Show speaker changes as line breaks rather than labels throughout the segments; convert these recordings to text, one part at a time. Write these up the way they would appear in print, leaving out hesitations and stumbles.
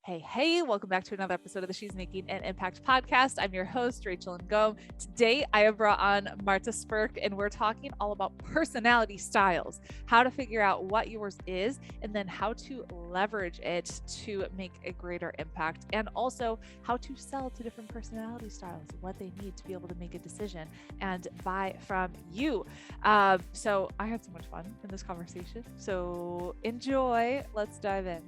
Hey, welcome back to another episode of the She's Making an Impact podcast. I'm your host, Rachel Ngom. Today, I have brought on Marta Spirk, and we're talking all about personality styles, how to figure out what yours is, and then how to leverage it to make a greater impact, and also how to sell to different personality styles, what they need to be able to make a decision and buy from you. So I had so much fun in this conversation. So enjoy. Let's dive in.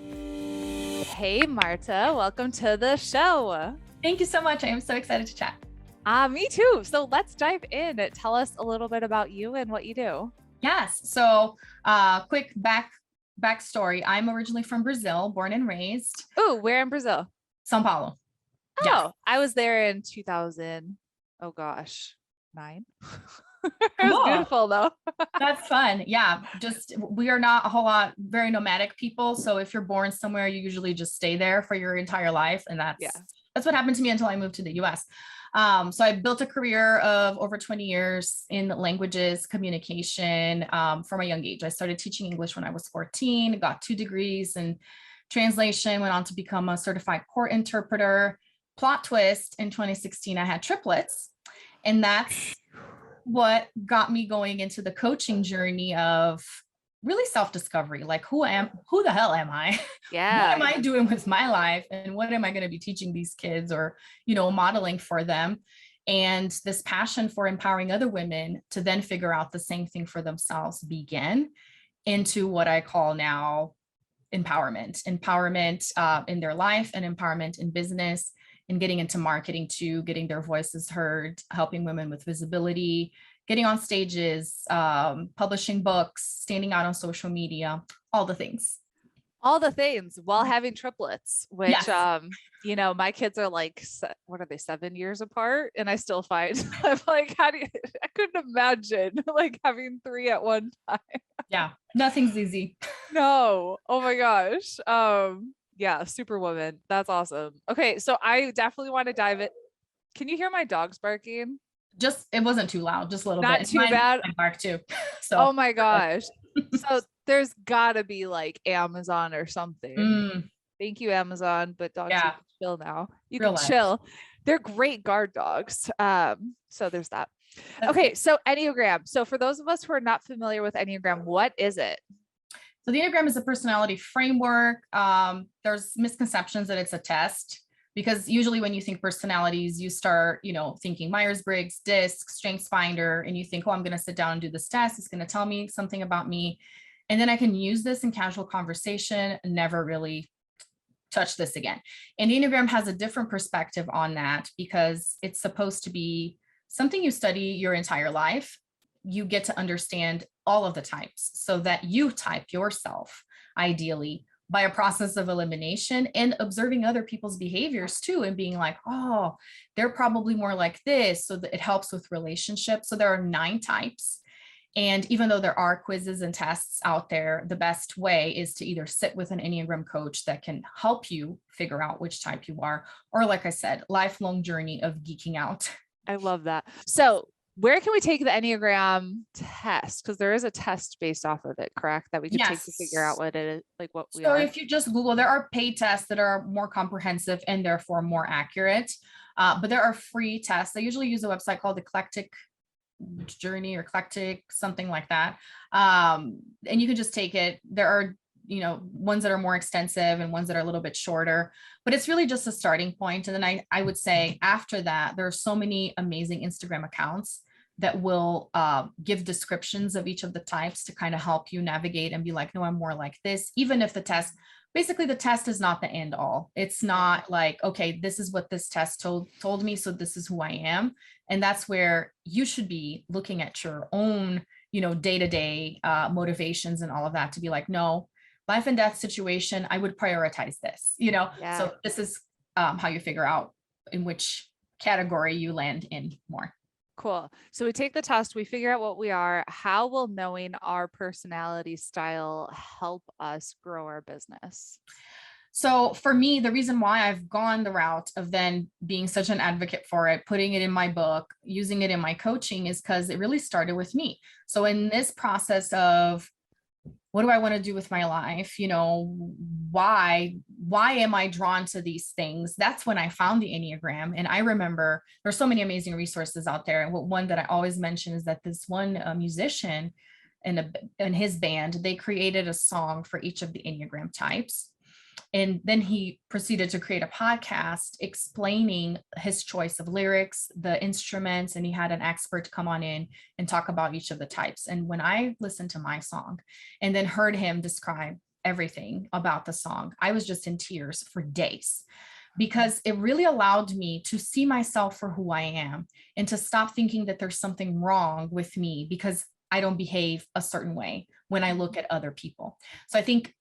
Hey, Marta, welcome to the show.
Thank you so much. I am so excited to chat.
Me too. So let's dive in. Tell us a little bit about you and what you do.
Yes. So quick backstory. I'm originally from Brazil, born and raised.
Oh, where in Brazil?
São Paulo.
Oh, yes. I was there in 2000. Oh gosh, 9. It was beautiful though.
That's fun. Yeah. We are not a whole lot very nomadic people. So if you're born somewhere, you usually just stay there for your entire life. And that's what happened to me until I moved to the US. So I built a career of over 20 years in languages, communication, from a young age. I started teaching English when I was 14, got 2 degrees in translation, went on to become a certified court interpreter. Plot twist, in 2016, I had triplets. And that's what got me going into the coaching journey of really self-discovery, like who the hell am I?
Yeah.
What am I doing with my life? And what am I going to be teaching these kids or, modeling for them? And this passion for empowering other women to then figure out the same thing for themselves began into what I call now empowerment in their life and empowerment in business, and getting into marketing too, getting their voices heard, helping women with visibility, getting on stages, publishing books, standing out on social media, all the things.
All the things while having triplets, which,
yes.
My kids are like, what are they, 7 years apart? And I still find, I'm like, I couldn't imagine like having 3 at one time.
Yeah, nothing's easy.
No. Oh my gosh. Yeah, Superwoman. That's awesome. Okay, so I definitely want to dive it. Can you hear my dogs barking?
It wasn't too loud, just a little bit.
Not too bad.
I bark too. So.
Oh my gosh. So there's gotta be like Amazon or something. Thank you, Amazon. But dogs, you can chill now. You can chill. They're great guard dogs. So there's that. Okay, so Enneagram. So for those of us who are not familiar with Enneagram, what is it?
So the Enneagram is a personality framework. There's misconceptions that it's a test, because usually when you think personalities, you start, thinking Myers-Briggs, DISC, StrengthsFinder, and you think, oh, I'm going to sit down and do this test. It's going to tell me something about me. And then I can use this in casual conversation and never really touch this again. And the Enneagram has a different perspective on that, because it's supposed to be something you study your entire life. You get to understand all of the types so that you type yourself, ideally, by a process of elimination and observing other people's behaviors too, and being like, oh, they're probably more like this. So that it helps with relationships. So there are 9 types. And even though there are quizzes and tests out there, the best way is to either sit with an Enneagram coach that can help you figure out which type you are, or like I said, lifelong journey of geeking out.
I love that. So where can we take the Enneagram test? Because there is a test based off of it, correct? That we can take to figure out what it is, like what we are.
So if you just Google, there are paid tests that are more comprehensive and therefore more accurate. But there are free tests. I usually use a website called Eclectic Journey or Eclectic, something like that. And you can just take it. There are, ones that are more extensive and ones that are a little bit shorter, but it's really just a starting point. And then I would say after that, there are so many amazing Instagram accounts that will give descriptions of each of the types to kind of help you navigate and be like, no, I'm more like this. Even if the test is not the end all. It's not like, okay, this is what this test told me, so this is who I am. And that's where you should be looking at your own, day-to-day motivations and all of that to be like, no, life and death situation, I would prioritize this, So this is how you figure out in which category you land in more.
Cool. So we take the test, we figure out what we are. How will knowing our personality style help us grow our business?
So for me, the reason why I've gone the route of then being such an advocate for it, putting it in my book, using it in my coaching, is because it really started with me. So in this process of what do I want to do with my life? Why am I drawn to these things? That's when I found the Enneagram. And I remember there's so many amazing resources out there. And one that I always mention is that this one musician in his band, they created a song for each of the Enneagram types. And then he proceeded to create a podcast explaining his choice of lyrics, the instruments, and he had an expert come on in and talk about each of the types. And when I listened to my song and then heard him describe everything about the song, I was just in tears for days, because it really allowed me to see myself for who I am and to stop thinking that there's something wrong with me because I don't behave a certain way when I look at other people. So I think,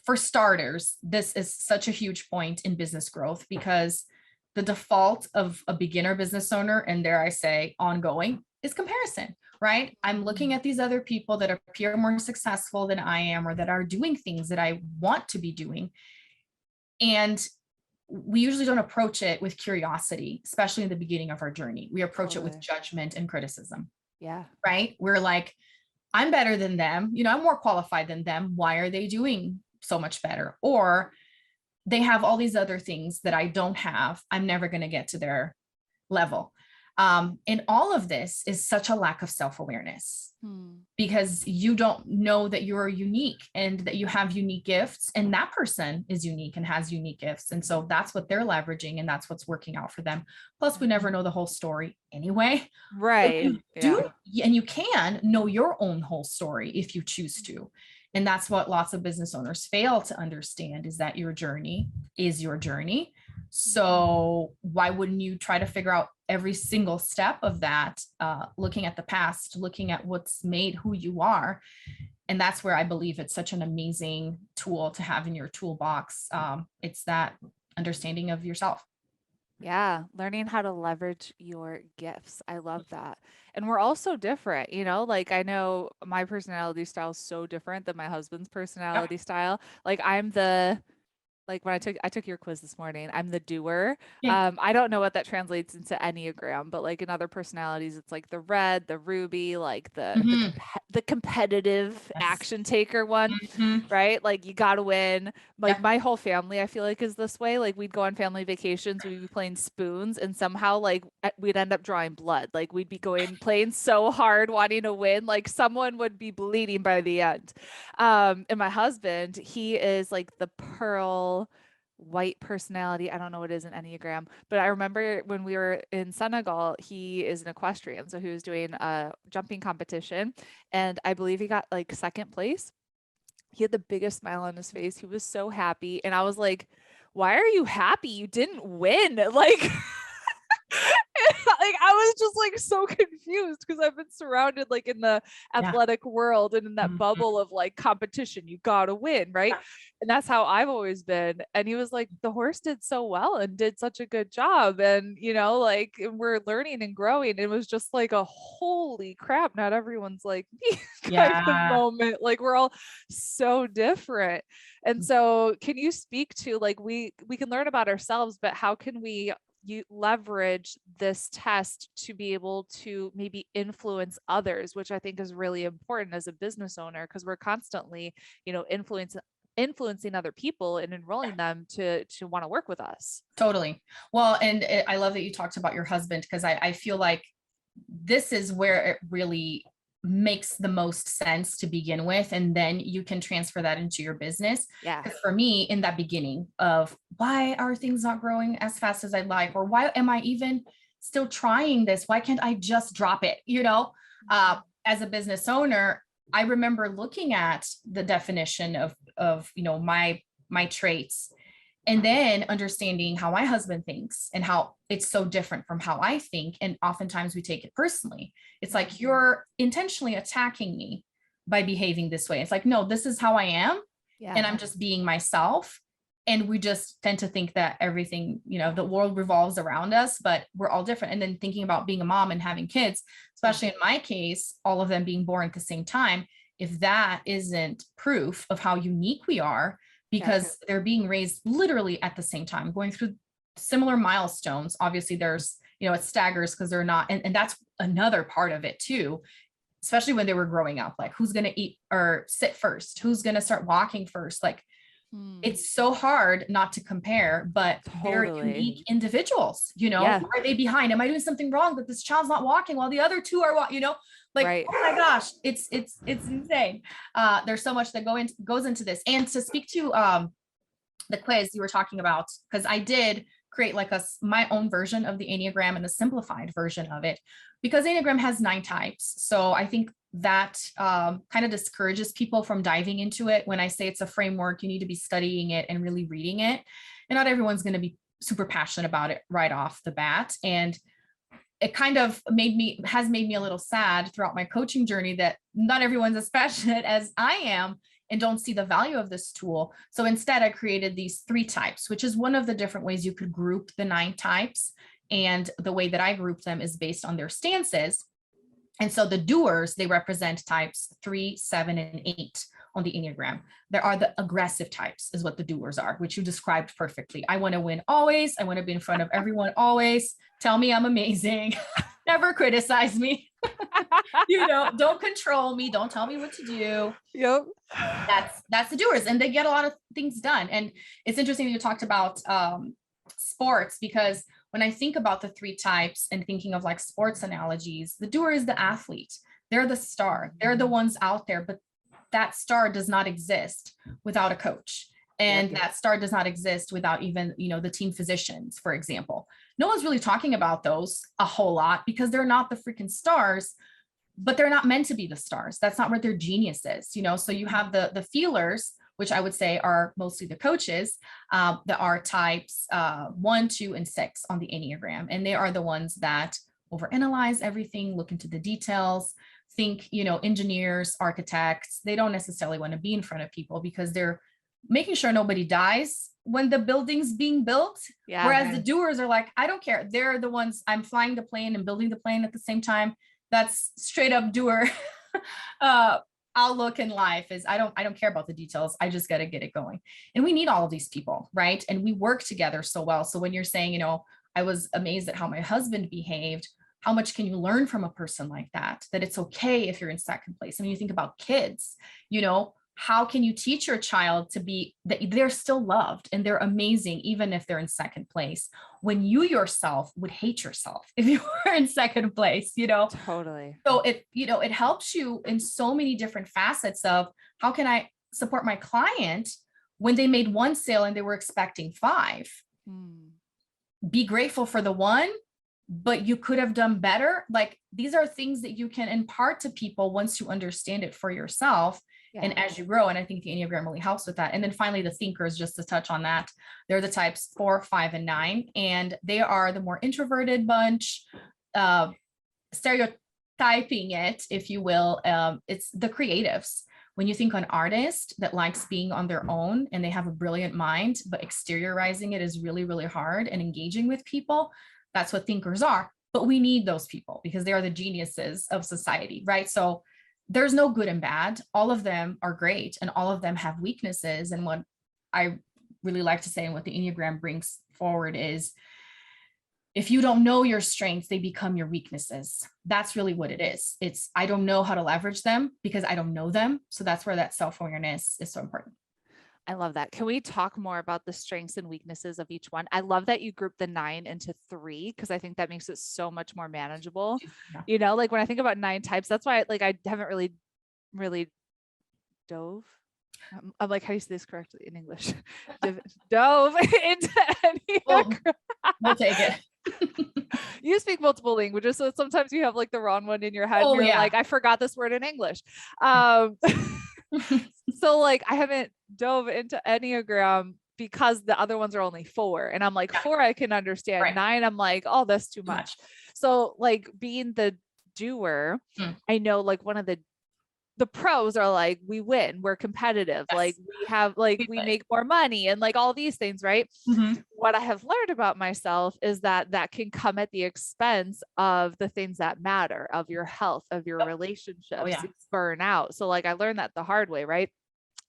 for starters, this is such a huge point in business growth, because the default of a beginner business owner, and dare I say ongoing, is comparison, right? I'm looking at these other people that appear more successful than I am, or that are doing things that I want to be doing. And we usually don't approach it with curiosity, especially in the beginning of our journey. We approach it with judgment and criticism.
Yeah.
Right? We're like, I'm better than them. I'm more qualified than them. Why are they doing so much better? Or they have all these other things that I don't have. I'm never going to get to their level. And all of this is such a lack of self-awareness, because you don't know that you're unique and that you have unique gifts, and that person is unique and has unique gifts. And so that's what they're leveraging, and that's what's working out for them. Plus, we never know the whole story anyway.
Right.
You do, and you can know your own whole story if you choose to. And that's what lots of business owners fail to understand, is that your journey is your journey. So why wouldn't you try to figure out every single step of that, looking at the past, looking at what's made who you are? And that's where I believe it's such an amazing tool to have in your toolbox. It's that understanding of yourself.
Yeah, learning how to leverage your gifts. I love that. And we're all so different, like I know my personality style is so different than my husband's personality style. Like like when I took your quiz this morning, I'm the doer.
Yeah.
I don't know what that translates into Enneagram, but like in other personalities, it's like the red, the ruby, like the competitive
Yes.
action taker one, right? Like you got to win. Like my whole family, I feel like is this way. Like we'd go on family vacations, we'd be playing spoons, and somehow like we'd end up drawing blood. Like we'd be playing so hard, wanting to win, like someone would be bleeding by the end. And my husband, he is like the pearl white personality. I don't know what it is in Enneagram, but I remember when we were in Senegal, he is an equestrian. So he was doing a jumping competition, and I believe he got like second place. He had the biggest smile on his face. He was so happy. And I was like, why are you happy? You didn't win. Like, like I was just like so confused, because I've been surrounded like in the athletic world and in that bubble of like competition. You gotta win, right? And that's how I've always been. And he was like, the horse did so well and did such a good job. And like we're learning and growing. It was just like a holy crap, not everyone's like me kind of moment. Like we're all so different. And so can you speak to like we can learn about ourselves, but how can we leverage this test to be able to maybe influence others, which I think is really important as a business owner, because we're constantly, influencing other people and enrolling them to want to work with us.
Totally. Well, and I love that you talked about your husband, because I feel like this is where it really makes the most sense to begin with, and then you can transfer that into your business.
Yeah.
For me, in that beginning of why are things not growing as fast as I'd like, or why am I even still trying this? Why can't I just drop it? As a business owner, I remember looking at the definition of my traits, and then understanding how my husband thinks and how it's so different from how I think. And oftentimes we take it personally. It's like, you're intentionally attacking me by behaving this way. It's like, no, this is how I am. Yeah. And I'm just being myself. And we just tend to think that everything, the world revolves around us, but we're all different. And then thinking about being a mom and having kids, especially in my case, all of them being born at the same time, if that isn't proof of how unique we are, because they're being raised literally at the same time, going through similar milestones. Obviously there's, it staggers because they're not, and that's another part of it too. especially when they were growing up, like who's going to eat or sit first, who's going to start walking first. Like it's so hard not to compare, but they're unique individuals,
Yeah.
Are they behind? Am I doing something wrong that this child's not walking while the other two are walking, like,
Right.
oh my gosh, it's insane. There's so much that goes into this. And to speak to the quiz you were talking about, because I did create like my own version of the Enneagram and a simplified version of it, because Enneagram has 9 types. So I think that kind of discourages people from diving into it. When I say it's a framework, you need to be studying it and really reading it. And not everyone's going to be super passionate about it right off the bat. And it kind of has made me a little sad throughout my coaching journey that not everyone's as passionate as I am and don't see the value of this tool. So instead, I created these 3 types, which is one of the different ways you could group the 9 types. And the way that I group them is based on their stances. And so the doers, they represent types 3, 7, and 8 on the Enneagram. There are the aggressive types is what the doers are, which you described perfectly. I want to win always. I want to be in front of everyone always. Tell me I'm amazing. Never criticize me. Don't control me. Don't tell me what to do.
Yep.
That's the doers. And they get a lot of things done. And it's interesting that you talked about sports, because when I think about the 3 types and thinking of like sports analogies, the doer is the athlete. They're the star. They're the ones out there, but that star does not exist without a coach. And that star does not exist without even, the team physicians, for example. No one's really talking about those a whole lot because they're not the freaking stars, but they're not meant to be the stars. That's not where their genius is, So you have the feelers, which I would say are mostly the coaches, that are types 1, 2, and 6 on the Enneagram. And they are the ones that overanalyze everything, look into the details, think, engineers, architects. They don't necessarily want to be in front of people because they're making sure nobody dies when the building's being built. Yeah, whereas the doers are like, I don't care. They're the ones, I'm flying the plane and building the plane at the same time. That's straight up doer outlook in life is I don't care about the details. I just got to get it going. And we need all of these people, right? And we work together so well. So when you're saying, I was amazed at how my husband behaved, how much can you learn from a person like that it's okay if you're in second place? I mean, you think about kids, how can you teach your child to be that they're still loved and they're amazing, even if they're in second place, when you yourself would hate yourself if you were in second place,
Totally.
So it helps you in so many different facets of how can I support my client when they made 1 sale and they were expecting 5. Be grateful for the 1, but you could have done better. Like these are things that you can impart to people once you understand it for yourself. Yeah. And as you grow, and I think the Enneagram really helps with that. And then finally, the thinkers, just to touch on that, they're the types 4, 5, and 9, and they are the more introverted bunch, stereotyping it, if you will. It's the creatives. When you think an artist that likes being on their own and they have a brilliant mind, but exteriorizing it is really, really hard and engaging with people, that's what thinkers are. But we need those people because they are the geniuses of society, right? So there's no good and bad. All of them are great and all of them have weaknesses. And what I really like to say and what the Enneagram brings forward is if you don't know your strengths, they become your weaknesses. That's really what it is. It's, I don't know how to leverage them because I don't know them. So that's where that self-awareness is so important.
I love that. Can we talk more about the strengths and weaknesses of each one? I love that you group the 9 into 3 because I think that makes it so much more manageable. Yeah. Like when I think about 9 types, that's why I haven't really dove. I'm like, how do you say this correctly in English? Dove into any.
We'll take it.
You speak multiple languages, so sometimes you have like the wrong one in your head. You're like, I forgot this word in English. So like I haven't dove into Enneagram because the other ones are only 4 and I'm like 4 I can understand. Right. 9 I'm like, oh, that's too much. So like being the doer, I know like one of the pros are like, we win, we're competitive. Yes. Like we have, like we make more money and like all these things, right? Mm-hmm. What I have learned about myself is that can come at the expense of the things that matter, of your health, of your relationships, it's burnout. So like I learned that the hard way, right?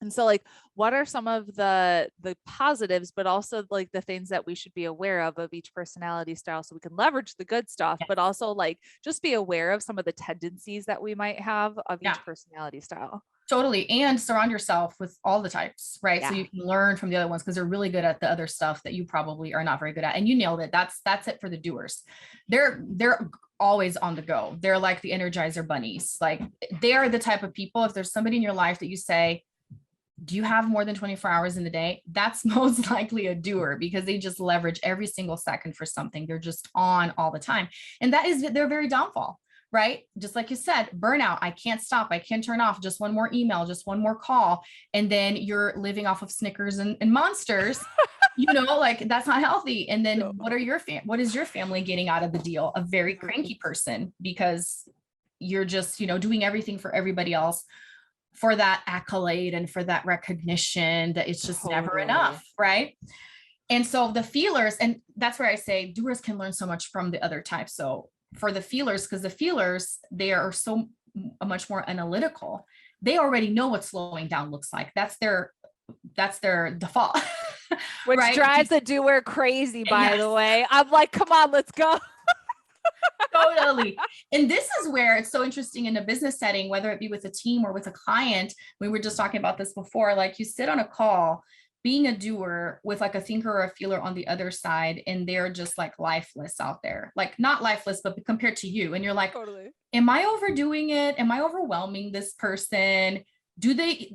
And so like, what are some of the positives, but also like the things that we should be aware of each personality style so we can leverage the good stuff, but
Yes.
also like just be aware of some of the tendencies that we might have of
Yeah.
each personality style.
Totally. And surround yourself with all the types, right? So
Yeah.
you can learn from the other ones because they're really good at the other stuff that you probably are not very good at. And you nailed it. That's it for the doers. They're always on the go. They're like the Energizer bunnies. Like they are the type of people, if there's somebody in your life that you say, do you have more than 24 hours in the day? That's most likely a doer because they just leverage every single second for something. They're just on all the time. And that is their very downfall, right? Just like you said, burnout. I can't stop. I can't turn off. Just one more email, just one more call. And then you're living off of Snickers and Monsters. Like that's not healthy. And then
No.
what is your family getting out of the deal? A very cranky person because you're just, doing everything for everybody else for that accolade and for that recognition that it's just never enough, right? And so the feelers, and that's where I say doers can learn so much from the other types. So for the feelers, because the feelers, they are so much more analytical. They already know what slowing down looks like. That's their default.
Which
right?
drives the doer crazy, by the way. I'm like, come on, let's go.
Totally. And this is where it's so interesting in a business setting, whether it be with a team or with a client. We were just talking about this before, like you sit on a call being a doer with like a thinker or a feeler on the other side, and they're just like lifeless out there, like not lifeless, but compared to you. And you're like,
totally.
Am I overdoing it? Am I overwhelming this person? Do they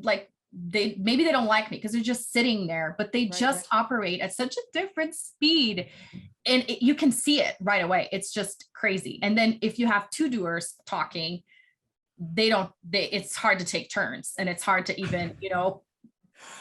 maybe they don't like me because they're just sitting there, but they just operate at such a different speed. And you can see it right away. It's just crazy. And then if you have two doers talking, it's hard to take turns and it's hard to even,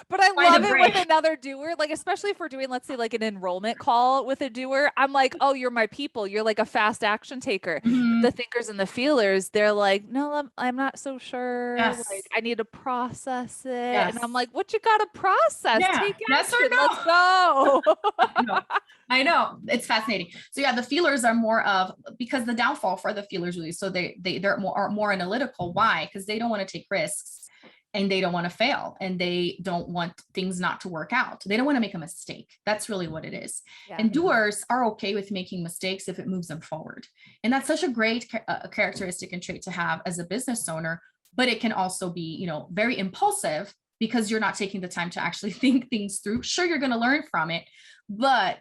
But I love it with another doer, like, especially if we're doing, let's say, like an enrollment call with a doer. I'm like, oh, you're my people. You're like a fast action taker.
Mm-hmm.
The thinkers and the feelers, they're like, no, I'm not so sure.
Yes.
Like, I need to process it.
Yes.
And I'm like, what you got to process?
Yeah.
Take
Yes
action.
or no?
Let's go.
I know. It's fascinating. So yeah, the feelers are more of, because the downfall for the feelers really, so they're more analytical. Why? Because they don't want to take risks. And they don't want to fail, and they don't want things not to work out. They don't want to make a mistake. That's really what it is. Yeah. And doers are okay with making mistakes if it moves them forward. And that's such a great characteristic and trait to have as a business owner, but it can also be, very impulsive because you're not taking the time to actually think things through. Sure, you're going to learn from it, but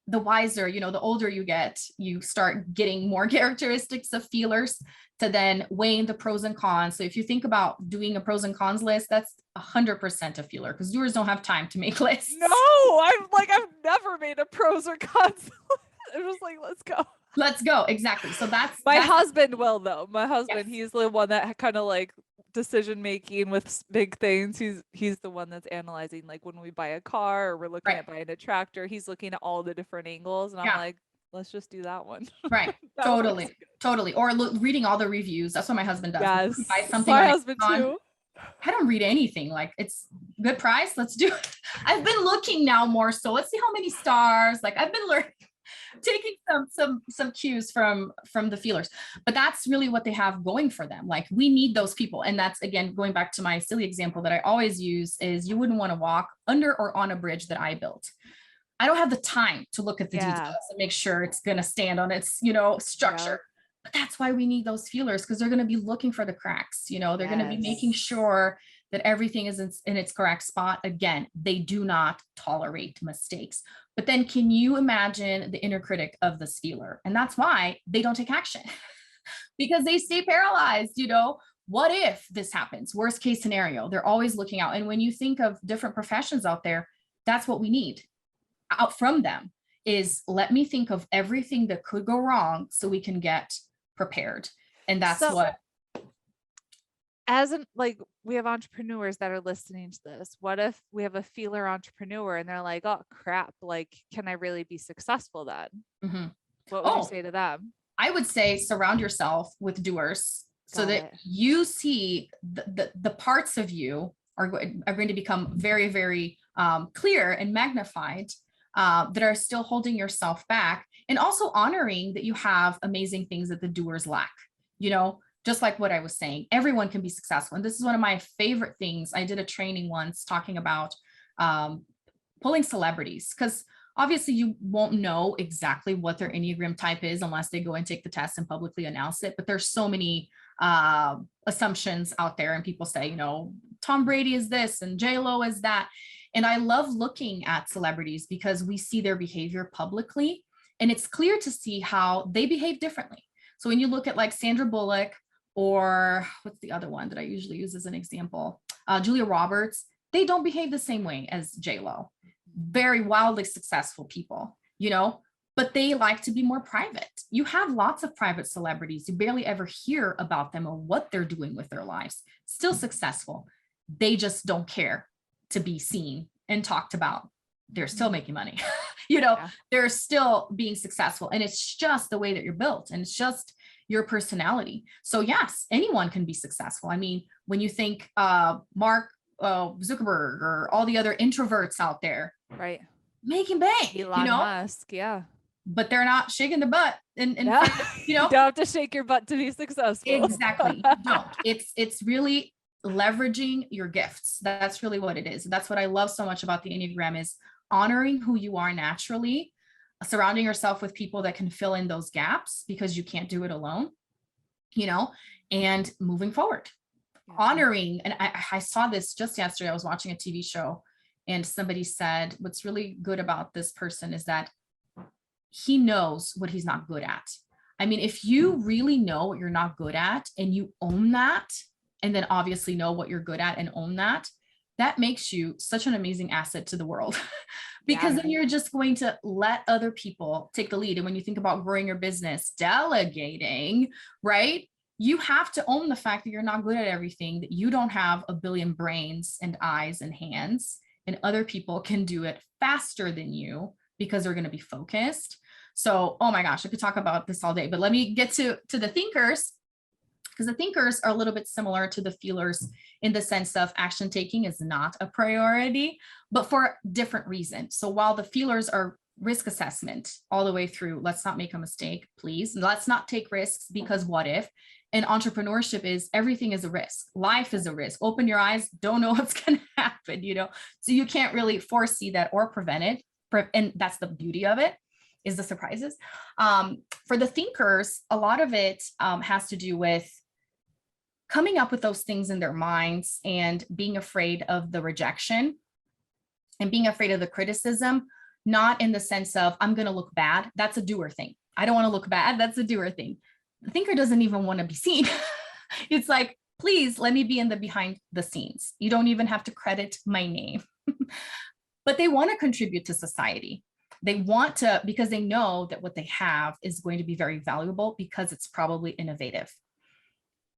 the wiser, the older you get, you start getting more characteristics of feelers to then weighing the pros and cons. So if you think about doing a pros and cons list, that's 100% a feeler, because doers don't have time to make lists.
No, I've never made a pros or cons. I'm just like, let's go.
Exactly. So that's
my husband will, though. My husband,
yes.
He's the one that kind of like decision making with big things. He's the one that's analyzing, like when we buy a car or we're looking at buying a tractor, he's looking at all the different angles, and I'm like, let's just do that one.
Right. Totally. Or reading all the reviews. That's what my husband does.
Yes.
Buy something
my husband too.
I don't read anything. Like, it's good price. Let's do it. I've been looking now more. So let's see how many stars. Like, I've been learning, taking some cues from the feelers, but that's really what they have going for them. Like, we need those people. And that's, again, going back to my silly example that I always use, is you wouldn't want to walk under or on a bridge that I built. I don't have the time to look at the details and make sure it's going to stand on its, structure. Yeah. But that's why we need those feelers, because they're going to be looking for the cracks. They're going to be making sure that everything is in its correct spot. Again, they do not tolerate mistakes. But then can you imagine the inner critic of this feeler? And that's why they don't take action, because they stay paralyzed. What if this happens? Worst case scenario. They're always looking out. And when you think of different professions out there, that's what we need out from them, is let me think of everything that could go wrong so we can get prepared. And that's what,
as in, like, we have entrepreneurs that are listening to this. What if we have a feeler entrepreneur and they're like, oh crap, like, can I really be successful then? Mm-hmm. What would you say to them?
I would say surround yourself with doers so that you see the parts of you are going to become very, very clear and magnified, that are still holding yourself back, and also honoring that you have amazing things that the doers lack. just like what I was saying, everyone can be successful. And this is one of my favorite things. I did a training once talking about pulling celebrities, because obviously you won't know exactly what their Enneagram type is unless they go and take the test and publicly announce it. But there's so many assumptions out there, and people say, Tom Brady is this and J-Lo is that. And I love looking at celebrities because we see their behavior publicly, and it's clear to see how they behave differently. So when you look at like Sandra Bullock, or what's the other one that I usually use as an example, Julia Roberts, they don't behave the same way as J-Lo. Very wildly successful people, but they like to be more private. You have lots of private celebrities. You barely ever hear about them or what they're doing with their lives. Still successful. They just don't care to be seen and talked about. They're still making money.
Yeah.
They're still being successful. And it's just the way that you're built, and it's just your personality. So yes, anyone can be successful. I mean, when you think Mark Zuckerberg or all the other introverts out there,
right,
making bank,
Elon Musk, yeah,
but they're not shaking their butt and
you don't have to shake your butt to be successful.
Exactly. You don't. It's really leveraging your gifts. That's really what it is. That's what I love so much about the Enneagram, is honoring who you are naturally, surrounding yourself with people that can fill in those gaps because you can't do it alone, and moving forward. Yeah. Honoring. And I saw this just yesterday. I was watching a TV show, and somebody said, what's really good about this person is that he knows what he's not good at. I mean, if you really know what you're not good at and you own that, and then obviously know what you're good at and own that, that makes you such an amazing asset to the world. Because then you're just going to let other people take the lead. And when you think about growing your business, delegating, right? You have to own the fact that you're not good at everything, that you don't have a billion brains and eyes and hands, and other people can do it faster than you because they're going to be focused. So, oh my gosh, I could talk about this all day, but let me get to the thinkers, because the thinkers are a little bit similar to the feelers in the sense of action taking is not a priority, but for different reasons. So while the feelers are risk assessment all the way through, let's not make a mistake, please. Let's not take risks because what if? And entrepreneurship is everything is a risk. Life is a risk. Open your eyes, don't know what's going to happen, So you can't really foresee that or prevent it. And that's the beauty of it, is the surprises. For the thinkers, a lot of it has to do with coming up with those things in their minds and being afraid of the rejection and being afraid of the criticism, not in the sense of I'm going to look bad. That's a doer thing. I don't want to look bad. That's a doer thing. The thinker doesn't even want to be seen. It's like, please let me be in the behind the scenes. You don't even have to credit my name. But they want to contribute to society. They want to, because they know that what they have is going to be very valuable because it's probably innovative.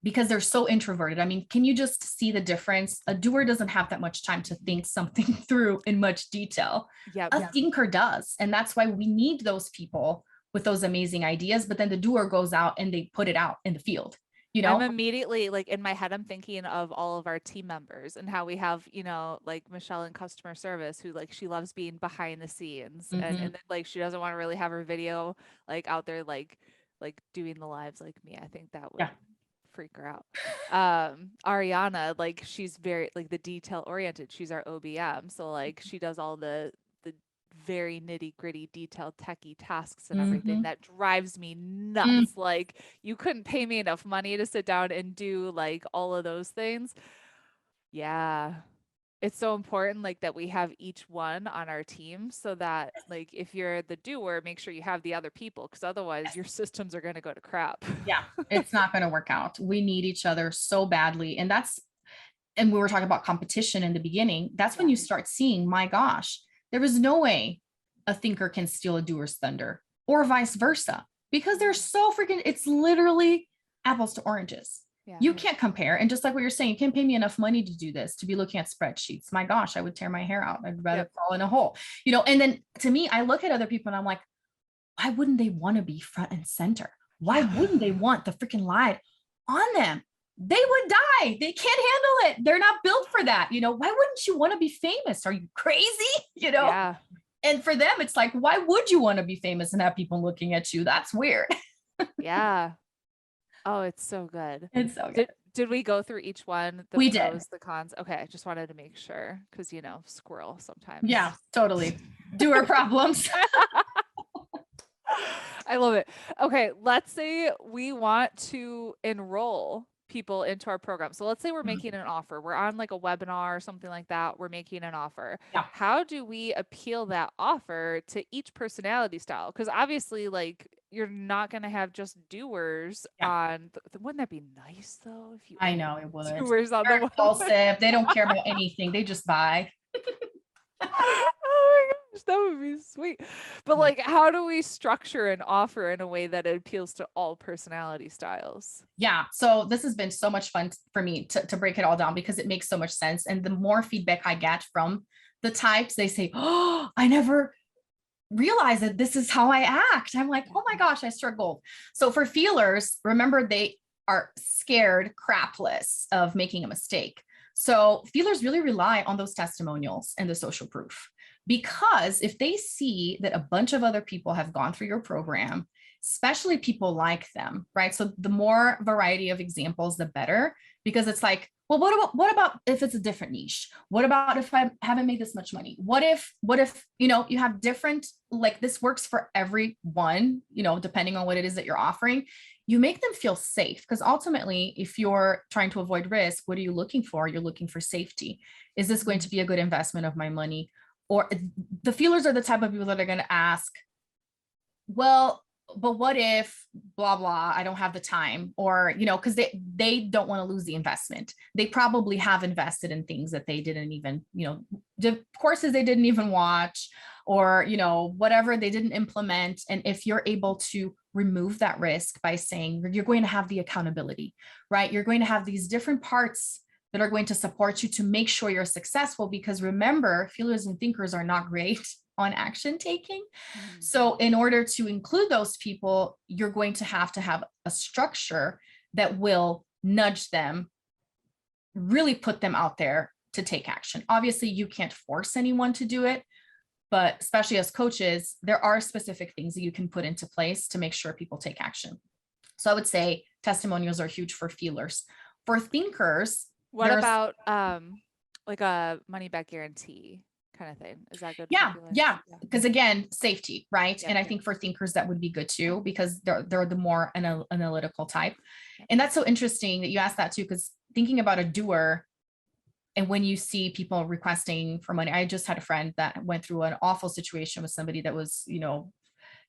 Because they're so introverted. I mean, can you just see the difference? A doer doesn't have that much time to think something through in much detail. A thinker does. And that's why we need those people with those amazing ideas. But then the doer goes out and they put it out in the field.
I'm immediately, like, in my head, I'm thinking of all of our team members and how we have, like Michelle in customer service, who, like, she loves being behind the scenes, and then, like, she doesn't want to really have her video like out there, like doing the lives like me. I think that would freak her out. Ariana, like, she's very, like, the detail oriented. She's our OBM, so, like, she does all the very nitty gritty detailed techie tasks and everything that drives me nuts. Like, you couldn't pay me enough money to sit down and do, like, all of those things. Yeah, it's so important, like, that we have each one on our team, so that, like, if you're the doer, make sure you have the other people, because otherwise your systems are going to go to crap.
Yeah, it's not going to work out. We need each other so badly. And we were talking about competition in the beginning. That's when you start seeing, my gosh, there is no way a thinker can steal a doer's thunder, or vice versa, because they're so freaking, it's literally apples to oranges. Yeah. You can't compare. And just like what you're saying, you can't pay me enough money to do this, to be looking at spreadsheets. My gosh, I would tear my hair out. I'd rather fall in a hole, and then to me, I look at other people and I'm like, why wouldn't they want to be front and center? Why wouldn't they want the freaking light on them? They would die. They can't handle it. They're not built for that. Why wouldn't you want to be famous? Are you crazy?
Yeah.
And for them, it's like, why would you want to be famous and have people looking at you? That's weird.
Yeah. Oh, it's so good.
It's so good.
Did we go through each one, the
We did.
pros, the cons? Okay, I just wanted to make sure because squirrel sometimes.
Yeah, totally. Doer problems.
I love it. Okay, let's say we want to enroll people into our program. So let's say we're
Mhm.
making an offer. We're on like a webinar or something like that. We're making an offer.
Yeah.
How do we appeal that offer to each personality style? Because obviously, like, you're not going to have just doers
Yeah.
on. Wouldn't that be nice though if you
I
only
know it
had
would.
doers on the
They're
webinar?
impulsive. They don't care about anything. They just buy.
Oh my gosh, that would be sweet. But
Yeah.
like, how do we structure an offer in a way that it appeals to all personality styles?
Yeah. So this has been so much fun for me to break it all down because it makes so much sense. And the more feedback I get from the types, they say, oh, I never realized that this is how I act. I'm like, oh my gosh, I struggled. So for feelers, remember they are scared crapless of making a mistake. So feelers really rely on those testimonials and the social proof because if they see that a bunch of other people have gone through your program, especially people like them, right? So the more variety of examples, the better, because it's like, well, what about if it's a different niche? What about if I haven't made this much money? What if you have different, like, this works for everyone, depending on what it is that you're offering. You make them feel safe because ultimately, if you're trying to avoid risk, what are you looking for? You're looking for safety. Is this going to be a good investment of my money? Or the feelers are the type of people that are going to ask, well, but what if blah blah, I don't have the time, or because they don't want to lose the investment. They probably have invested in things that they didn't even, the courses they didn't even watch, or whatever they didn't implement. And if you're able to remove that risk by saying you're going to have the accountability, right? You're going to have these different parts that are going to support you to make sure you're successful, because remember, feelers and thinkers are not great on action taking.
Mhm.
So in order to include those people, you're going to have a structure that will nudge them, really put them out there to take action. Obviously, you can't force anyone to do it, but especially as coaches, there are specific things that you can put into place to make sure people take action. So I would say testimonials are huge for feelers. For thinkers,
What
there's
about like a money back guarantee kind of thing? Is that good for
yeah,
feelers?
yeah.
Yeah.
Because again, safety, right?
Yep,
And I
yep.
think for thinkers that would be good too, because they're the more analytical type.
Yep.
And that's so interesting that you asked that too, because thinking about a doer, and when you see people requesting for money, I just had a friend that went through an awful situation with somebody that was,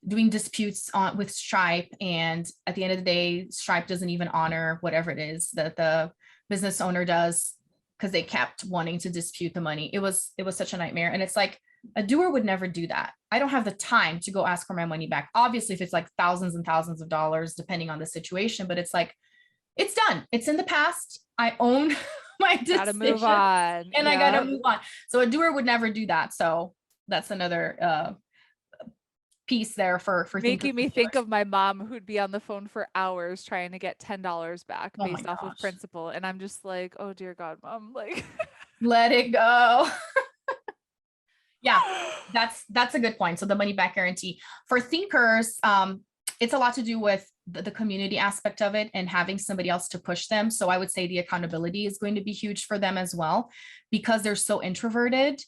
doing disputes with Stripe, and at the end of the day, Stripe doesn't even honor whatever it is that the business owner does, because they kept wanting to dispute the money. It was such a nightmare. And it's like, a doer would never do that. I don't have the time to go ask for my money back. Obviously, if it's like thousands and thousands of dollars, depending on the situation, but it's like, it's done. It's in the past. I own my
Gotta move
decision
on.
and I got to
Yep.
move on. So a doer would never do that. So that's another piece there for thinkers
Making
and
me think
feelers.
of my mom who'd be on the phone for hours trying to get $10 back
Oh my
based off of
gosh.
principal. And I'm just like, oh dear God, mom, like
Let it go. Yeah, that's a good point. So the money back guarantee for thinkers, it's a lot to do with the community aspect of it and having somebody else to push them. So I would say the accountability is going to be huge for them as well, because they're so introverted.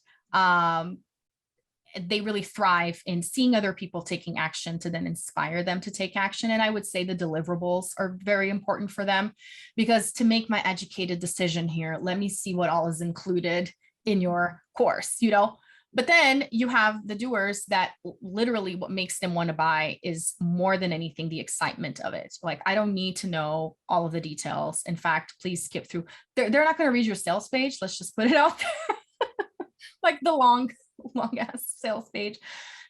They really thrive in seeing other people taking action to then inspire them to take action. And I would say the deliverables are very important for them, because to make my educated decision here, let me see what all is included in your course. But then you have the doers that literally what makes them want to buy is more than anything the excitement of it. Like, I don't need to know all of the details. In fact, please skip through. They're not going to read your sales page. Let's just put it out there. Like the long ass sales page.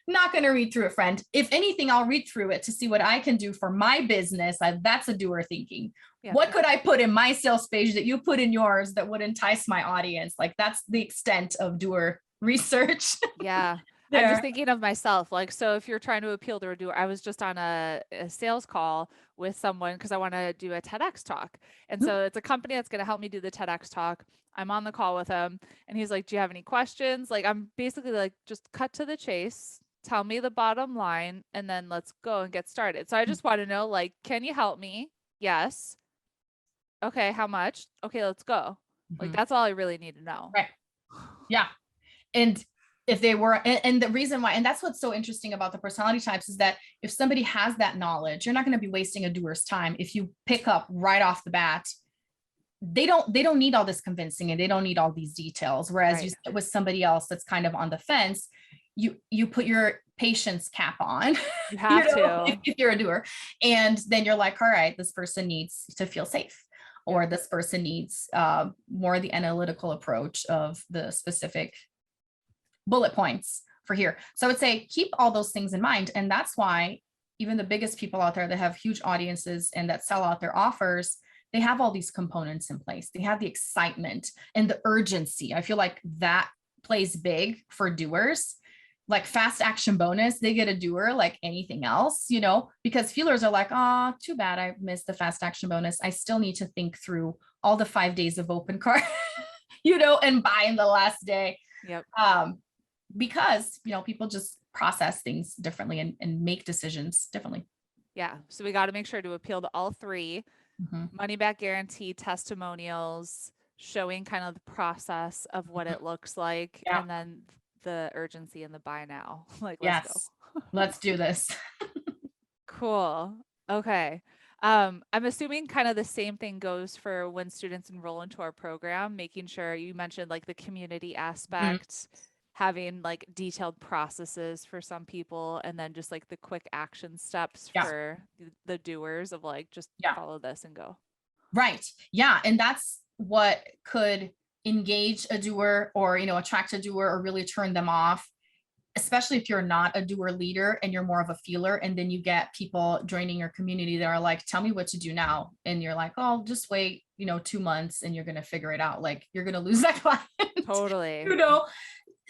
Not going to read through it, friend. If anything, I'll read through it to see what I can do for my business. That's a doer thinking.
yeah,
What
yeah.
could I put in my sales page that you put in yours that would entice my audience? Like, that's the extent of doer research
Yeah. I'm just
there.
thinking of myself. Like, so if you're trying to appeal to a doer, I was just on a sales call with someone because I want to do a TEDx talk. And so it's a company that's going to help me do the TEDx talk. I'm on the call with him and he's like, do you have any questions? Like, I'm basically like, just cut to the chase, tell me the bottom line, and then let's go and get started. So I just want to know, like, can you help me? Yes. Okay, how much? Okay, let's go. Like,
Mhm.
that's all I really need to know.
Right. Yeah. And if they were, and the reason why, and that's what's so interesting about the personality types is that if somebody has that knowledge, you're not going to be wasting a doer's time. If you pick up right off the bat, they don't need all this convincing and they don't need all these details. Whereas you
Right.
sit with somebody else that's kind of on the fence, you put your patience cap on,
You have to.
if you're a doer, and then you're like, all right, this person needs to feel safe,
Yep.
or this person needs more the analytical approach of the specific bullet points for here. So I would say keep all those things in mind. And that's why even the biggest people out there that have huge audiences and that sell out their offers, they have all these components in place. They have the excitement and the urgency. I feel like that plays big for doers. Like fast action bonus, they get a doer like anything else, because feelers are like, oh, too bad I missed the fast action bonus. I still need to think through all the 5 days of open cart, and buy in the last day.
Yep.
Because people just process things differently and make decisions differently.
Yeah. So we got to make sure to appeal to all three:
Mm-hmm.
money back guarantee, testimonials, showing kind of the process of what it looks like,
Yeah.
and then the urgency and the buy now. Like, let's go.
Yes. Let's do this.
Cool. Okay. I'm assuming kind of the same thing goes for when students enroll into our program, making sure you mentioned like the community aspect, having like detailed processes for some people, and then just like the quick action steps
Yeah.
for the doers of like, just
Yeah.
follow this and go.
Right. Yeah. And that's what could engage a doer or, attract a doer or really turn them off, especially if you're not a doer leader and you're more of a feeler. And then you get people joining your community that are like, tell me what to do now. And you're like, oh, just wait, 2 months and you're going to figure it out. Like you're going to lose that client.
Totally.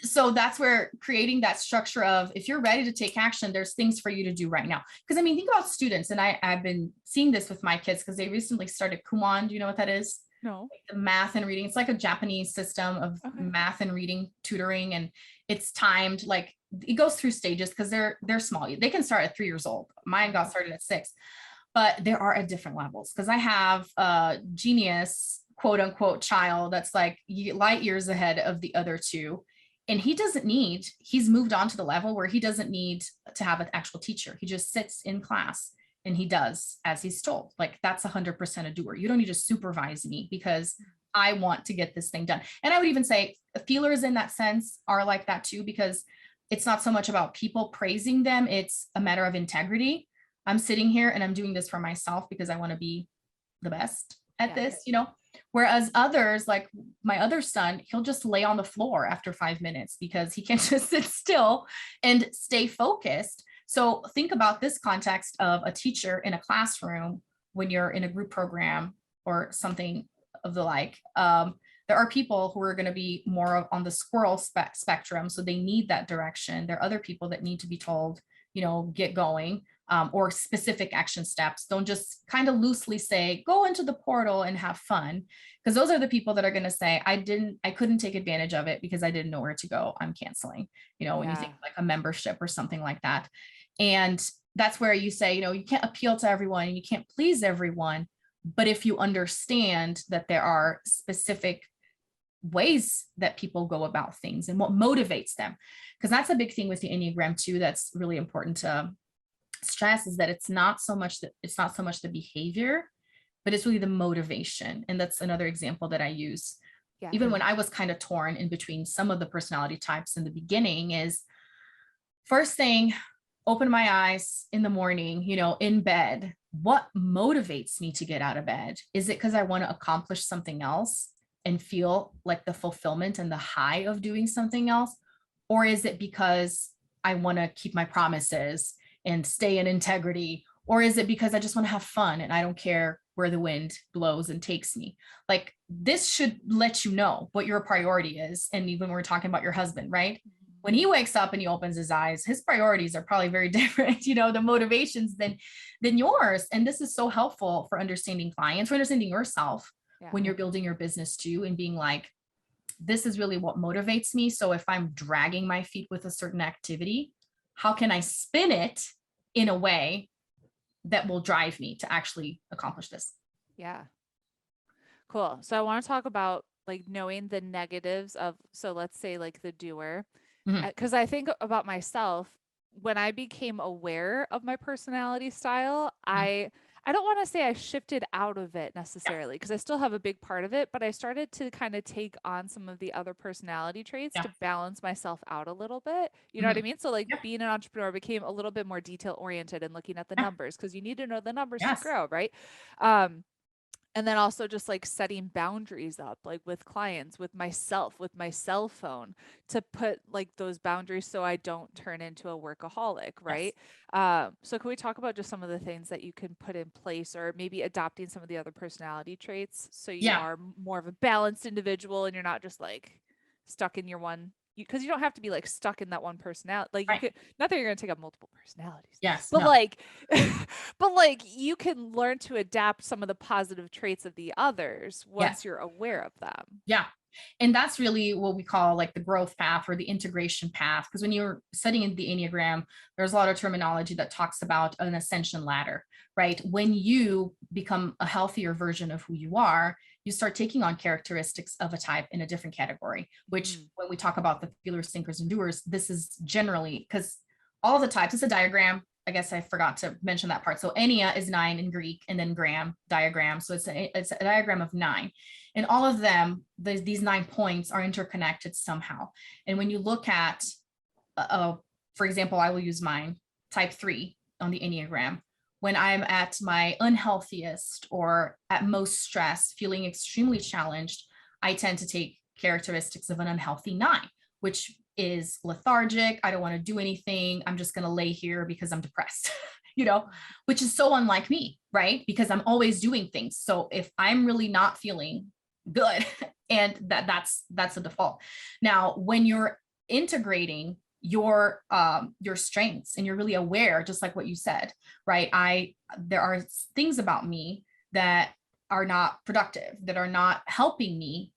So that's where creating that structure of, if you're ready to take action, there's things for you to do right now. Because think about students, and I've been seeing this with my kids because they recently started Kumon. Do you know what that is?
No.
Like the math and reading. It's like a Japanese system of math and reading tutoring, and it's timed. Like it goes through stages because they're small. They can start at 3 years old. Mine got started at 6, but there are at different levels. Because I have a genius, quote unquote, child that's like light years ahead of the other two. And he's moved on to the level where he doesn't need to have an actual teacher. He just sits in class and he does as he's told. Like that's 100% a doer. You don't need to supervise me because I want to get this thing done. And I would even say feelers in that sense are like that too, because it's not so much about people praising them. It's a matter of integrity. I'm sitting here and I'm doing this for myself because I want to be the best at this, whereas others, like my other son, he'll just lay on the floor after 5 minutes because he can't just sit still and stay focused. So think about this context of a teacher in a classroom when you're in a group program or something of the like. There are people who are going to be more on the squirrel spectrum. So they need that direction. There are other people that need to be told, get going. Or specific action steps. Don't just kind of loosely say, go into the portal and have fun. Because those are the people that are going to say, I couldn't take advantage of it because I didn't know where to go. I'm canceling, when you think like a membership or something like that. And that's where you say, you can't appeal to everyone and you can't please everyone. But if you understand that there are specific ways that people go about things and what motivates them, because that's a big thing with the Enneagram too, that's really important to stress, is that it's not so much the behavior, but it's really the motivation. And that's another example that I use. Even when I was kind of torn in between some of the personality types in the beginning, is first thing, open my eyes in the morning, in bed, what motivates me to get out of bed? Is it because I want to accomplish something else and feel like the fulfillment and the high of doing something else? Or is it because I want to keep my promises and stay in integrity? Or is it because I just want to have fun and I don't care where the wind blows and takes me? Like this should let you know what your priority is. And even when we're talking about your husband, right? When he wakes up and he opens his eyes, his priorities are probably very different, the motivations than yours. And this is so helpful for understanding clients, for understanding yourself when you're building your business too, and being like, this is really what motivates me. So if I'm dragging my feet with a certain activity, how can I spin it in a way that will drive me to actually accomplish this.
Yeah. Cool. So I want to talk about like knowing the negatives of, so let's say like the doer,
Mhm.
because I think about myself when I became aware of my personality style,
Mhm.
I don't want to say I shifted out of it
Yeah.
necessarily because I still have a big part of it, but I started to kind of take on some of the other personality traits
Yeah.
to balance myself out a little bit. You know what I
Mhm.
mean? So like
Yeah.
being an entrepreneur became a little bit more detail oriented and looking at the
Yeah.
numbers because you need to know the numbers to
Yes.
grow, right? Um, and then also just like setting boundaries up, like with clients, with myself, with my cell phone, to put like those boundaries so I don't turn into a workaholic,
Yes.
right? So can we talk about just some of the things that you can put in place, or maybe adopting some of the other personality traits so you
Yeah.
are more of a balanced individual and you're not just like stuck in your one, because you don't have to be like stuck in that one personality. Like you
Right.
could, not that you're going to take up multiple personalities,
Yes.
but
No.
like but like you can learn to adapt some of the positive traits of the others
Yes.
once you're aware of them.
Yeah. And that's really what we call like the growth path or the integration path. Because when you're studying the Enneagram, there's a lot of terminology that talks about an ascension ladder, right? When you become a healthier version of who you are, you start taking on characteristics of a type in a different category, which
Mm,
when we talk about the feelers, thinkers, and doers, this is generally because all the types, it's a diagram. I guess I forgot to mention that part. So Ennea is 9 in Greek, and then gram, diagram. So it's a diagram of 9. And all of them, these 9 points are interconnected somehow. And when you look at, for example, I will use mine, type 3 on the Enneagram. When I'm at my unhealthiest or at most stressed, feeling extremely challenged, I tend to take characteristics of an unhealthy 9, which is lethargic. I don't want to do anything. I'm just going to lay here because I'm depressed, which is so unlike me, right? Because I'm always doing things. So if I'm really not feeling good, and that's a default. Now, when you're integrating your strengths and you're really aware, just like what you said, right? There are things about me that are not productive, that are not helping me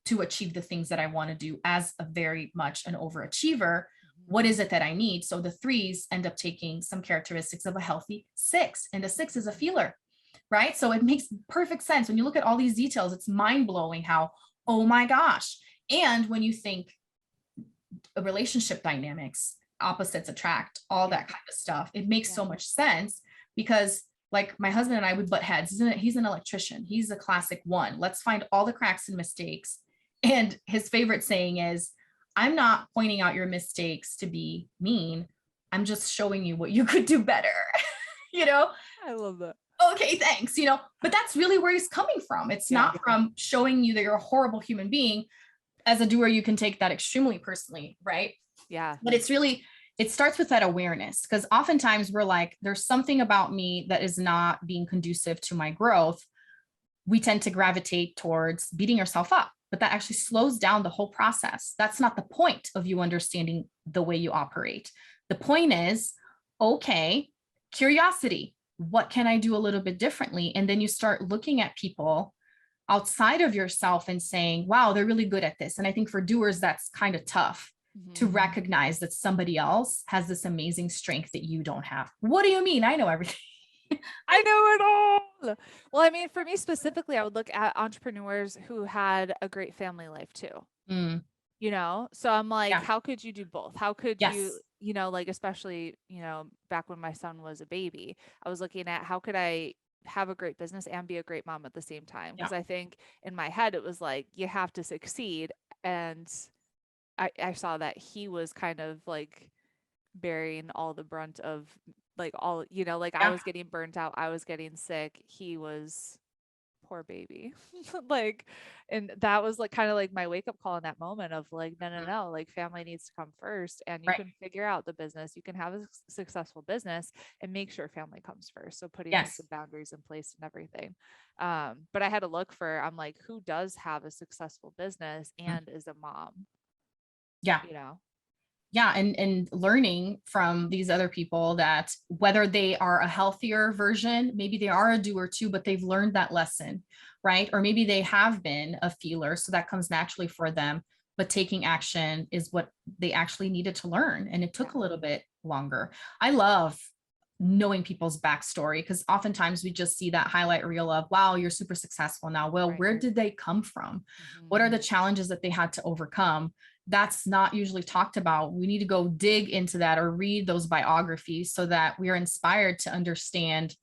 to achieve the things that I want to do as a very much an overachiever. What is it that I need? So the 3s end up taking some characteristics of a healthy 6, and the 6 is a feeler, right? So it makes perfect sense. When you look at all these details, it's mind blowing how, oh my gosh. And when you think relationship dynamics, opposites attract, all
yeah.
that kind of stuff, it makes
Yeah.
so much sense because like my husband and I would butt heads. He's an electrician. He's a classic 1. Let's find all the cracks and mistakes. And his favorite saying is, I'm not pointing out your mistakes to be mean. I'm just showing you what you could do better. you know?
I love that.
Okay, thanks. But that's really where he's coming from. It's
Yeah.
not from showing you that you're a horrible human being. As a doer, you can take that extremely personally, right?
Yeah.
But it starts with that awareness, because oftentimes we're like, there's something about me that is not being conducive to my growth. We tend to gravitate towards beating yourself up, but that actually slows down the whole process. That's not the point of you understanding the way you operate. The point is, okay, curiosity. What can I do a little bit differently? And then you start looking at people outside of yourself and saying, wow, they're really good at this. And I think for doers, that's kind of tough to
Mm-hmm.
recognize that somebody else has this amazing strength that you don't have. What do you mean? I know everything.
I know it all. Well, I mean, for me specifically, I would look at entrepreneurs who had a great family life too.
Mm,
So I'm like,
yeah.
how could you do both? How could you,
Yes.
like, especially, back when my son was a baby, I was looking at how could I have a great business and be a great mom at the same time?
Yeah.
Because I think in my head, it was like, you have to succeed. And I saw that he was kind of like bearing all the brunt of like all, like I
Yeah.
was getting burnt out, I was getting sick, he was poor baby. like and that was like kind of like my wake up call in that moment of like no no
Mhm.
no, like family needs to come first, and you
Right.
can figure out the business, you can have a successful business and make sure family comes first, so putting like
Yes.
the boundaries in place and everything. But I had to look for, I'm like, who does have a successful business
Mhm.
and is a mom,
Yeah.
you know
Yeah. And learning from these other people that whether they are a healthier version, maybe they are a doer too, but they've learned that lesson, right? Or maybe they have been a feeler, so that comes naturally for them. But taking action is what they actually needed to learn. And it
yeah
took a little bit longer. I love knowing people's backstory, because oftentimes we just see that highlight reel of, wow, you're super successful now. Well,
Right.
where did they come from? What are the challenges that they had to overcome? That's not usually talked about. We need to go dig into that or read those biographies so that we are inspired to understand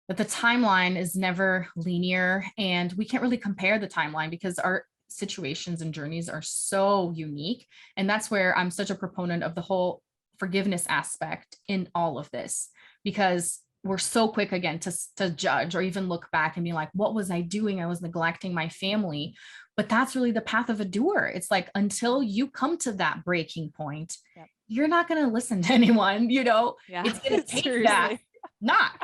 that the timeline is never linear, and we can't really compare the timeline because our situations and journeys are so unique. And that's where I'm such a proponent of the whole forgiveness aspect in all of this, because we're so quick again to judge or even look back and be like, what was I doing? I was neglecting my family. But that's really the path of a doer. It's like, until you come to that breaking point,
Yep.
you're not going to listen to anyone, you know.
Yeah.
It's going to take that.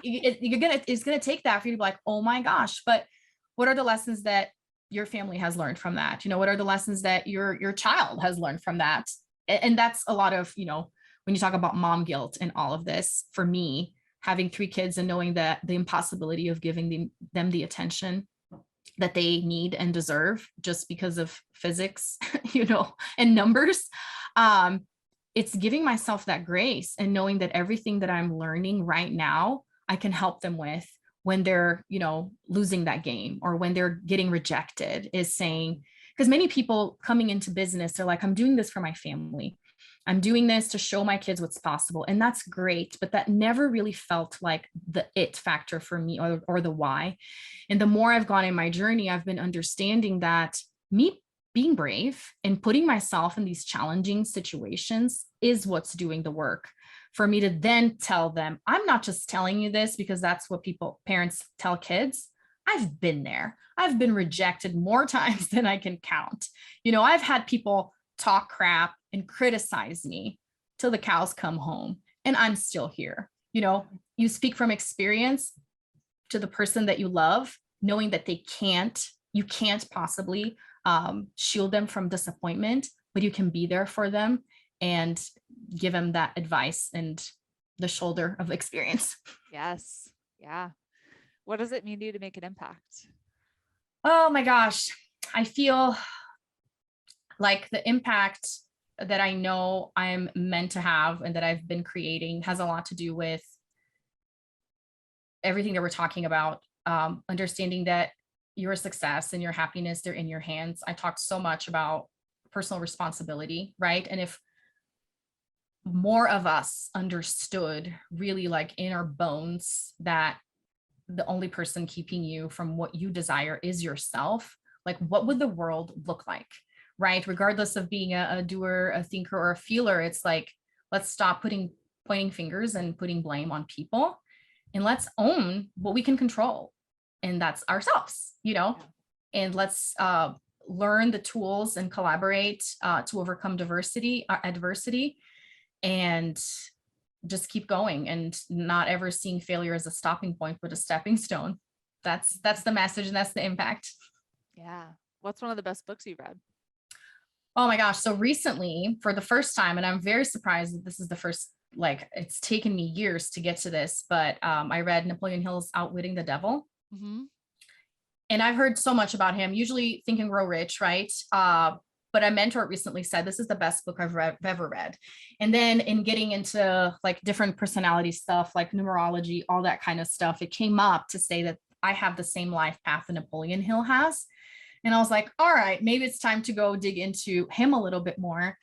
It's going to take that for you to be like, oh my gosh, but what are the lessons that your family has learned from that? You know, what are the lessons that your child has learned from that? And that's a lot of, you know, when you talk about mom guilt and all of this, for me, having 3 kids and knowing that the impossibility of giving them the attention that they need and deserve just because of physics, you know, and numbers. It's giving myself that grace and knowing that everything that I'm learning right now, I can help them with when they're, you know, losing that game or when they're getting rejected, is saying, because many people coming into business, they're like, I'm doing this for my family. I'm doing this to show my kids what's possible. And that's great. But that never really felt like the it factor for me, or the why. And the more I've gone in my journey, I've been understanding that me being brave and putting myself in these challenging situations is what's doing the work for me to then tell them. I'm not just telling you this because that's what parents tell kids. I've been there. I've been rejected more times than I can count. You know, I've had people talk crap and criticize me till the cows come home, and I'm still here. You know, you speak from experience to the person that you love, knowing that you can't possibly shield them from disappointment, but you can be there for them and give them that advice and the shoulder of experience.
Yes. Yeah. What does it mean to you to make an impact?
Oh my gosh. I feel like the impact that I know I'm meant to have and that I've been creating has a lot to do with everything that we're talking about. Understanding that your success and your happiness, they're in your hands. I talked so much about personal responsibility, right? And if more of us understood really like in our bones that the only person keeping you from what you desire is yourself, like what would the world look like, right? Regardless of being a doer, a thinker, or a feeler, it's like, let's stop pointing fingers and putting blame on people, and let's own what we can control. And that's ourselves, you know, and let's learn the tools and collaborate to overcome adversity, and just keep going, and not ever seeing failure as a stopping point, but a stepping stone. That's the message, and that's the impact.
Yeah. What's one of the best books you've read?
Oh my gosh. So recently, for the first time, and I'm very surprised that this is the first, like, it's taken me years to get to this, but I read Napoleon Hill's Outwitting the Devil.
Mm-hmm.
And I've heard so much about him, usually Think and Grow Rich, right? But a mentor recently said, this is the best book I've ever read. And then in getting into like different personality stuff, like numerology, all that kind of stuff, it came up to say that I have the same life path that Napoleon Hill has. And I was like, all right, maybe it's time to go dig into him a little bit more.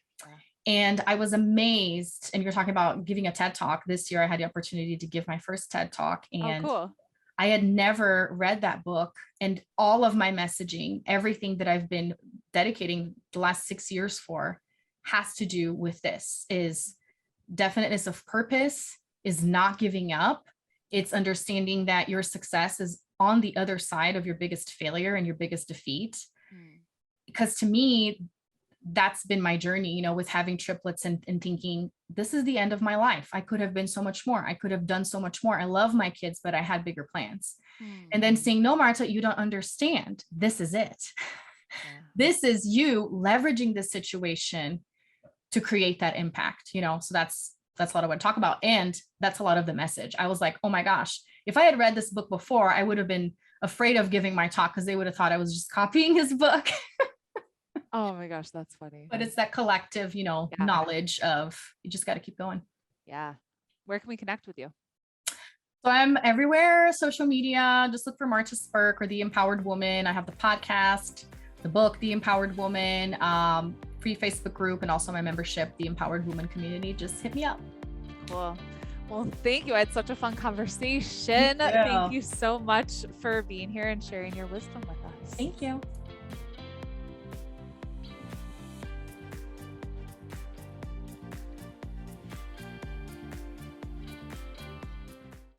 And I was amazed. And you're talking about giving a TED Talk. This year, I had the opportunity to give my first TED Talk. And
cool.
I had never read that book, and all of my messaging, everything that I've been dedicating the last 6 years for, has to do with this: is definiteness of purpose, is not giving up. It's understanding that your success is on the other side of your biggest failure and your biggest defeat. Because to me, that's been my journey, you know, with having triplets and thinking, this is the end of my life. I could have been so much more. I could have done so much more. I love my kids, but I had bigger plans. And then saying, no, Marta, you don't understand. This is it. This is you leveraging this situation to create that impact, you know? So that's a lot of what I talk about. And that's a lot of the message. I was like, oh my gosh, if I had read this book before, I would have been afraid of giving my talk because they would have thought I was just copying his book.
Oh my gosh, that's funny.
But it's that collective, you know, knowledge of, you just got to keep going.
Yeah. Where can we connect with you?
So I'm everywhere, social media. Just look for Marta Spirk or The Empowered Woman. I have the podcast, the book, The Empowered Woman, free Facebook group, and also my membership, The Empowered Woman Community. Just hit me up.
Cool. Well, thank you. I had such a fun conversation. Thank you so much for being here and sharing your wisdom with us.
Thank you.